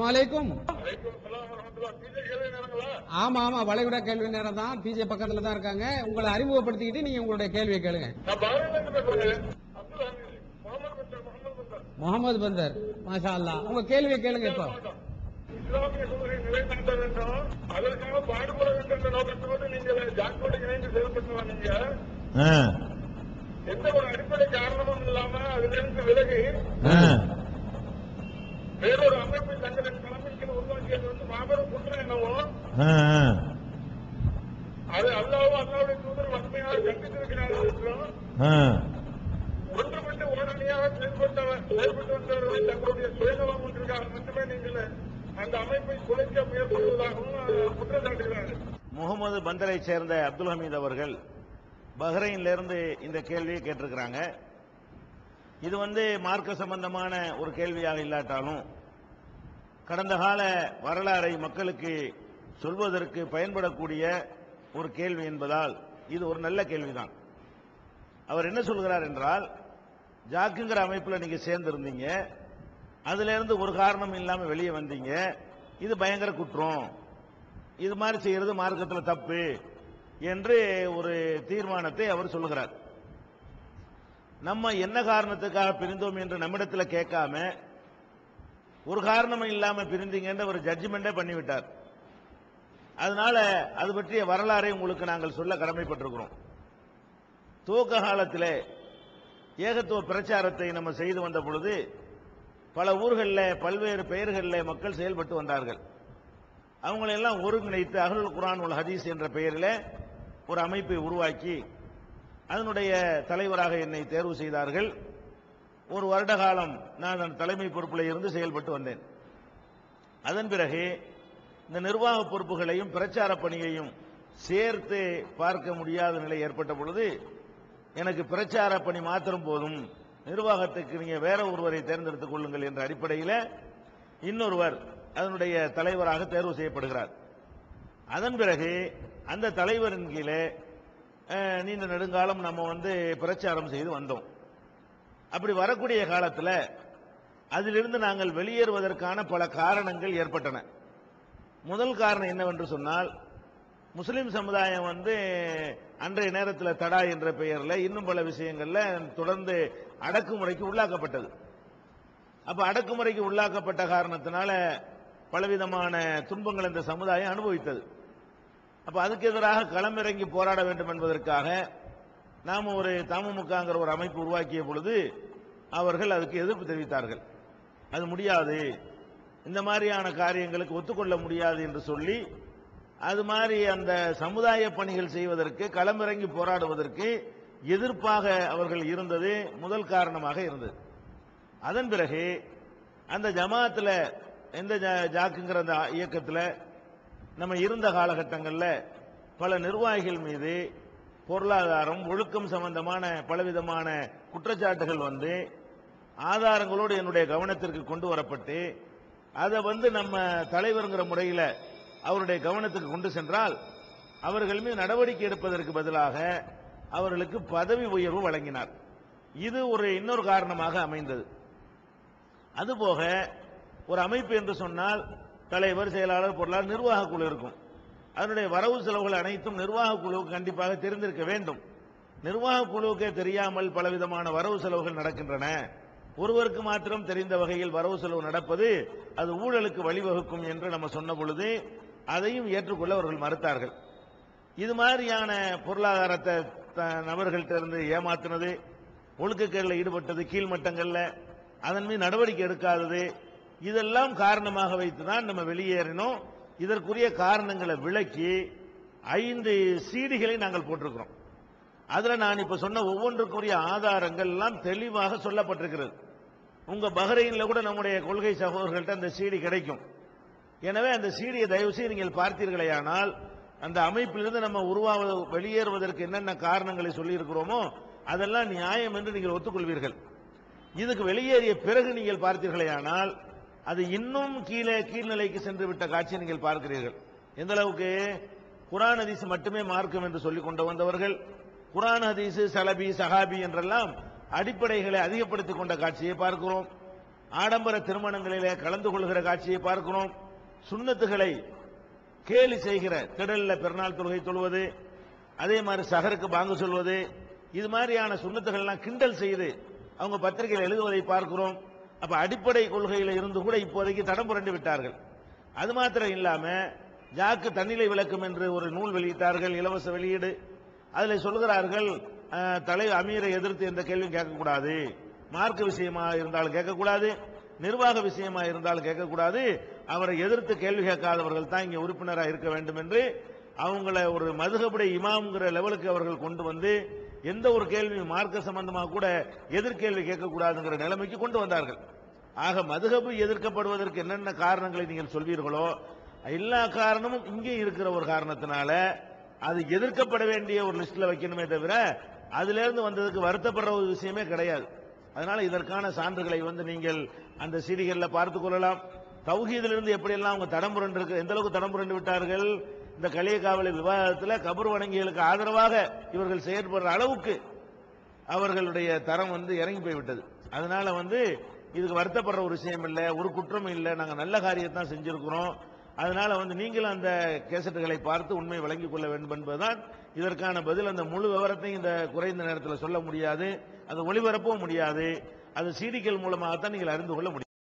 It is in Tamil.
அலைக்கும். ஆமா ஆமா, வளைகுடா கேள்வி நேரம் தான். பிஜே பக்கத்துல தான் இருக்காங்க. உங்களை அறிமுகப்படுத்திக்கிட்டு நீங்க உங்களுடைய கேள்வியை கேளுங்க. முகமது பந்தர், மாஷா அல்லாஹ். உங்க கேள்வியை கேளுங்க. இப்போ இஸ்லாமிய கொள்கை நிலைநாட்ட வேண்டும், அதற்காக பாடுபட வேண்டும் என்ற நோக்கத்தோடு நீங்கள் ஜாக்கோடு இணைந்து செயல்பட்டு வந்தீங்க. எந்த ஒரு அடிப்படை காரணமும் இல்லாம அதிலிருந்து விலகி வேறொரு அமைப்பை தங்களின் தலைமைக்கு உருவாக்கியது வந்து மாபெரும் குற்றம் என்னவோ அது அல்லாவுடைய தூதர் வன்மையாக கண்டித்திருக்கிறார்கள் என்றும் ஒன்றுபட்டு ஓரணியாக செயல்பட்டு வந்தவர்களை தங்களுடைய சுயநலம் ஒன்றிற்காக மட்டுமே நீங்கள் அந்த அமைப்பை குலைக்க முயற்சிவதாகவும் குற்றம் சாட்டுகிறார்கள். முகமது பந்தரை சேர்ந்த அப்துல் ஹமீத் அவர்கள் பஹ்ரைன்ல இருந்து இந்த கேள்வியை கேட்டிருக்கிறாங்க. இது மார்க்க சம்பந்தமான ஒரு கேள்வியாக இல்லாட்டாலும் கடந்த கால வரலாறை மக்களுக்கு சொல்வதற்கு பயன்படக்கூடிய ஒரு கேள்வி என்பதால் இது ஒரு நல்ல கேள்விதான். அவர் என்ன சொல்கிறார் என்றால், ஜாக்குங்கிற அமைப்பில் நீங்க சேர்ந்திருந்தீங்க, அதுல இருந்து ஒரு காரணம் இல்லாம வெளியே வந்தீங்க, இது பயங்கர குற்றம், இது மாதிரி செய்யறது மார்க்கத்தில் தப்பு என்று ஒரு தீர்மானத்தை அவர் சொல்லுகிறார். நம்ம என்ன காரணத்துக்காக பிரிந்தோம் என்று நம்மிடத்தில் கேட்காம ஒரு காரணமும் இல்லாம பிரிந்தீங்க ஒரு ஜட்ஜ்மெண்டே பண்ணிவிட்டார். அதனால அது பற்றிய வரலாறை உங்களுக்கு நாங்கள் சொல்ல கடமைப்பட்டிருக்கிறோம். துவக்க காலத்தில் ஏகத்துவ பிரச்சாரத்தை நம்ம செய்து வந்த பொழுது பல ஊர்களில் பல்வேறு பெயர்களில் மக்கள் செயல்பட்டு வந்தார்கள். அவங்களெல்லாம் ஒருங்கிணைத்து அஹ்லுல் குர்ஆன் வல் ஹதீஸ் என்ற பெயரில் ஒரு அமைப்பை உருவாக்கி அதனுடைய தலைவராக என்னை தேர்வு செய்தார்கள். ஒரு வருட காலம் நான் அந்த தலைமை பொறுப்பில் இருந்து செயல்பட்டு வந்தேன். அதன் பிறகு இந்த நிர்வாக பொறுப்புகளையும் பிரச்சார பணியையும் சேர்த்து பார்க்க முடியாத நிலை ஏற்பட்ட பொழுது எனக்கு பிரச்சார பணி மாத்திரம் போதும், நிர்வாகத்துக்கு நீங்க வேற ஒருவரை தேர்ந்தெடுத்துக் கொள்ளுங்கள் என்ற அடிப்படையில் இன்னொருவர் அதனுடைய தலைவராக தேர்வு செய்யப்படுகிறார். அதன் பிறகு அந்த தலைவரின் கீழே நீண்ட நெடுங்காலம் நம்ம பிரச்சாரம் செய்து வந்தோம். அப்படி வரக்கூடிய காலத்தில் அதிலிருந்து நாங்கள் வெளியேறுவதற்கான பல காரணங்கள் ஏற்பட்டன. முதல் காரணம் என்னவென்று சொன்னால், முஸ்லிம் சமுதாயம் அன்றைய நேரத்தில் தடா என்ற பெயரில் இன்னும் பல விஷயங்கள்ல தொடர்ந்து அடக்குமுறைக்கு உள்ளாக்கப்பட்டது. அப்ப அடக்குமுறைக்கு உள்ளாக்கப்பட்ட காரணத்தினால பலவிதமான துன்பங்கள் இந்த சமுதாயம் அனுபவித்தது. அப்ப அதுக்கு எதிராக களமிறங்கி போராட வேண்டும் என்பதற்காக நாம் ஒரு தமுமுகங்கிற ஒரு அமைப்பு உருவாக்கிய பொழுது அவர்கள் அதுக்கு எதிர்ப்பு தெரிவித்தார்கள். அது முடியாது, இந்த மாதிரியான காரியங்களுக்கு ஒத்துக்கொள்ள முடியாது என்று சொல்லி அது மாதிரி அந்த சமுதாய பணிகள் செய்வதற்கு களமிறங்கி போராடுவதற்கு எதிர்ப்பாக அவர்கள் இருந்தது முதல் காரணமாக இருந்தது. அதன் பிறகு அந்த ஜமாத்தில் எந்த ஜாக்குங்கிற அந்த இயக்கத்தில் நம்ம இருந்த காலகட்டங்களில் பல நிர்வாகிகள் மீது பொருளாதாரம் ஒழுக்கம் சம்பந்தமான பலவிதமான குற்றச்சாட்டுகள் ஆதாரங்களோடு என்னுடைய கவனத்திற்கு கொண்டு வரப்பட்டு அதை நம்ம தலைவருங்கிற முறையில் அவருடைய கவனத்துக்கு கொண்டு சென்றால் அவர்கள் மீது நடவடிக்கை எடுப்பதற்கு பதிலாக அவர்களுக்கு பதவி உயர்வு வழங்கினார். இது இன்னொரு காரணமாக அமைந்தது. அதுபோக ஒரு அமைப்பு என்று சொன்னால் தலைவர், செயலாளர், பொருளாளர், நிர்வாக குழு இருக்கும். அதனுடைய வரவு செலவுகள் அனைத்தும் நிர்வாக குழுவுக்கு கண்டிப்பாக தெரிந்திருக்க வேண்டும். நிர்வாக குழுவுக்கே தெரியாமல் பலவிதமான வரவு செலவுகள் நடக்கின்றன. ஒருவருக்கு மாத்திரம் தெரிந்த வகையில் வரவு செலவு நடப்பது அது ஊழலுக்கு வழிவகுக்கும் என்று நம்ம சொன்ன பொழுது அதையும் ஏற்றுக்கொள்ள அவர்கள் மறுத்தார்கள். இது மாதிரியான பொருளாதாரத்தை நபர்கள்ட்ட இருந்து ஏமாத்தினது, ஒழுக்கக்கேடில் ஈடுபட்டது கீழ்மட்டங்கள்ல, அதன் மீது நடவடிக்கை எடுக்காதது, இதெல்லாம் காரணமாக வைத்துதான் நம்ம வெளியேறினோம். இதற்குரிய காரணங்களை விளக்கி 5 சீடிகளை நாங்கள் போட்டிருக்கிறோம். அதுல நான் இப்ப சொன்ன ஒவ்வொன்றுக்குரிய ஆதாரங்கள் எல்லாம் தெளிவாக சொல்லப்பட்டிருக்கிறது. உங்க பஹ்ரைன்ல கூட நம்முடைய கொள்கை சகோதரர்கள்ட்ட அந்த சீடி கிடைக்கும். எனவே அந்த சீடியை தயவு செய்து நீங்கள் பார்த்தீர்களேயானால் அந்த அமைப்பிலிருந்து நம்ம வெளியேறுவதற்கு என்னென்ன காரணங்களை சொல்லி இருக்கிறோமோ அதெல்லாம் நியாயம் என்று நீங்கள் ஒத்துக்கொள்வீர்கள். இதுக்கு வெளியேறிய பிறகு நீங்கள் பார்த்தீர்களேயானால் அது இன்னும் கீழ்நிலைக்கு சென்று விட்ட காட்சியை நீங்கள் பார்க்கிறீர்கள். எந்த அளவுக்கு குர்ஆன் ஹதீஸ் மட்டுமே மார்க்கம் என்று சொல்லிக் கொண்டு வந்தவர்கள் குர்ஆன் ஹதீஸ், சலபி, சஹாபி என்றெல்லாம் அடிப்படைகளை அதிகப்படுத்திக் கொண்ட காட்சியை பார்க்கிறோம். ஆடம்பர திருமணங்களிலே கலந்து கொள்கிற காட்சியை பார்க்கிறோம். சுன்னத்துகளை கேலி செய்கிற திடல்ல பெருநாள் தொழுகை தொழுவது, அதே மாதிரி சஹருக்கு பாங்கு சொல்வது, இது மாதிரியான சுன்னத்துகள் எல்லாம் கிண்டல் செய்து அவங்க பத்திரிகையில் எழுதுவதை பார்க்கிறோம். அப்ப அடிப்படை கொள்கையில இருந்து கூட இப்போதைக்கு தடம் புரண்டு விட்டார்கள். அது மாத்திரம் இல்லாம ஜாக்கு தன்னிலை விளக்கம் என்று ஒரு நூல் வெளியிட்டார்கள், இலவச வெளியீடு. அதில் சொல்கிறார்கள், அமீரை எதிர்த்து எந்த கேள்வியும் கேட்கக்கூடாது, மார்க்க விஷயமா இருந்தாலும் கேட்கக்கூடாது, நிர்வாக விஷயமா இருந்தாலும் கேட்கக்கூடாது, அவரை எதிர்த்து கேள்வி கேட்காதவர்கள் தான் இங்கே உறுப்பினராக இருக்க வேண்டும் என்று அவங்கள ஒரு மதுஹபுடைய இமாம்ங்கிற லெவலுக்கு அவர்கள் கொண்டு வந்து எந்த ஒரு கேள்வியும் மார்க்க சம்பந்தமாக கூட எதிர்கேள்வி கேட்கக்கூடாதுங்கிற நிலைமைக்கு கொண்டு வந்தார்கள். ஆக மதுஹபு எதிர்க்கப்படுவதற்கு என்னென்ன காரணங்களை நீங்கள் சொல்வீர்களோ எல்லா காரணமும் இங்கே இருக்கிற ஒரு காரணத்தினால அது எதிர்க்கப்பட வேண்டிய ஒரு லிஸ்ட்ல வைக்கணுமே தவிர அதுல இருந்து வந்ததுக்கு வருத்தப்படுற ஒரு விஷயமே கிடையாது. அதனால இதற்கான சான்றுகளை நீங்கள் அந்த சீடிகளில் பார்த்துக் கொள்ளலாம். தௌஹீதிலிருந்து எப்படியெல்லாம் அவங்க தடம்புரண்டு இருக்கு, எந்த அளவுக்கு தடம்புரண்டு விட்டார்கள். இந்த களியக்காவலை விவாதத்தில் கபர் வணங்கிகளுக்கு ஆதரவாக இவர்கள் செயற்படுற அளவுக்கு அவர்களுடைய தரம் இறங்கி போய்விட்டது. அதனால இதுக்கு வருத்தப்படுற ஒரு விஷயம் இல்லை, ஒரு குற்றம் இல்லை, நாங்கள் நல்ல காரியத்தான் செஞ்சிருக்கிறோம். அதனால நீங்களும் அந்த கேசட்டுகளை பார்த்து உண்மை வழங்கிக் கொள்ள வேண்டும் என்பதுதான் இதற்கான பதில். அந்த முழு விவரத்தையும் இந்த குறைந்த நேரத்தில் சொல்ல முடியாது, அது ஒளிபரப்பவும் முடியாது, அது சீடிகள் மூலமாகத்தான் நீங்கள் அறிந்து கொள்ள முடியும்.